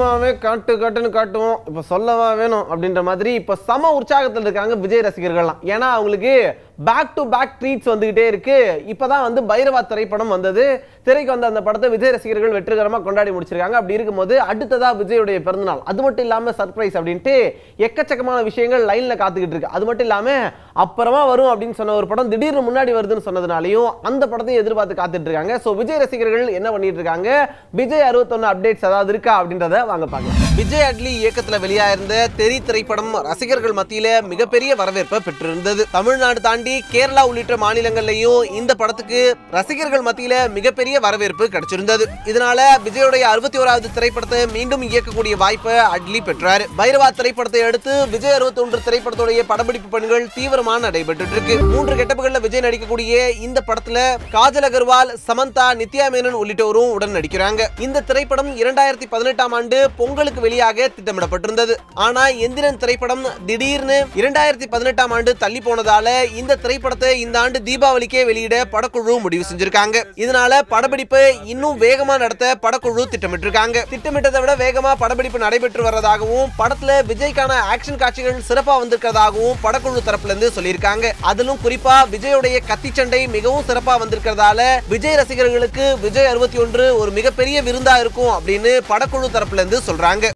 சும்மாவே காட்டுன்னு காட்டுவோம், இப்ப சொல்லவா வேணும் அப்படின்ற மாதிரி இப்ப சம உற்சாகத்தில் இருக்காங்க விஜய் ரசிகர்கள்லாம். ஏன்னா அவங்களுக்கு பேக் டு பேக் ட்ரீட்ஸ் வந்துகிட்டே இருக்கு. இப்பதான் வந்து பைரவா திரைப்படம் வந்தது. திரைக்கு வந்த அந்த படத்தை விஜய் ரசிகர்கள் வெற்றிகரமா கொண்டாடி முடிச்சிருக்காங்க. அப்படி இருக்கும்போது அடுத்ததா விஜயுடைய பிறந்தநாள், அது மட்டும் இல்லாம சர்ப்ரைஸ் அப்படின்ட்டு எக்கச்சக்கமான விஷயங்கள் லைன்ல காத்துக்கிட்டு இருக்கு. அது மட்டும் இல்லாம அப்புறமா வரும் அப்படின்னு சொன்ன ஒரு படம் திடீர்னு முன்னாடி வருதுன்னு சொன்னதுனாலையும் அந்த படத்தையும் எதிர்பார்த்து காத்துட்டு இருக்காங்க. சோ விஜய் ரசிகர்கள் என்ன பண்ணிட்டு இருக்காங்க, விஜய் 61 அப்டேட்ஸ் ஏதாவது இருக்கா அப்படின்றத வாங்க பார்க்கலாம். விஜய் அட்லி இயக்கத்துல வெளியாயிருந்த தெரி திரைப்படம் ரசிகர்கள் மத்தியில மிகப்பெரிய வரவேற்பை பெற்றிருந்தது. தமிழ்நாடு தாண்டி கேரளா உள்ளிட்ட மாநிலங்கள்லயும் இந்த படத்துக்கு ரசிகர்கள் மத்தியில மிகப்பெரிய வரவேற்பு கிடைச்சிருந்தது. இதனால விஜயோடைய 61வது திரைப்படத்தை மீண்டும் இயக்கக்கூடிய வாய்ப்பை அட்லி பெற்றாரு. பைரவா திரைப்படத்தை அடுத்து விஜய் 61 திரைப்படத்துடைய படப்பிடிப்பு பணிகள் தீவிரமா நடைபெற்று இருக்கு. 3 கெட்டப்புகள்ல விஜய் நடிக்கக்கூடிய இந்த படத்துல காஜல் அகர்வால், சமந்தா, நித்யா மேனன் உள்ளிட்டோரும் உடன் நடிக்கிறாங்க. இந்த திரைப்படம் 2018ஆம் ஆண்டு பொங்கலுக்கு வெளியாக திட்டமிடப்பட்டிருந்தது. ஆனா எந்திரன் திரைப்படம் திடீர்னு 2018ஆம் ஆண்டு தள்ளி போனதால இந்த திரைப்படத்தை இந்த ஆண்டு தீபாவளிக்கே வெளியிட படக்குழு முடிவு செஞ்சிருக்காங்க. இதனால படப்பிடிப்பு இன்னும் வேகமா நடத்த படக்குழு திட்டமிட்டிருக்காங்க. திட்டமிட்டதை விட வேகமா படப்பிடிப்பு நடைபெற்று வர்றதாகவும் படத்துல விஜய்க்கான ஆக்ஷன் காட்சிகள் சிறப்பா வந்திருக்கிறதாகவும் படக்குழு தரப்புல இருந்து சொல்லியிருக்காங்க. அதிலும் குறிப்பா விஜயோடைய கத்தி சண்டை மிகவும் சிறப்பா வந்திருக்கிறதால விஜய் ரசிகர்களுக்கு விஜய் 61 ஒரு மிகப்பெரிய விருந்தா இருக்கும் அப்படின்னு படக்குழு தரப்புல இருந்து சொல்றாங்க.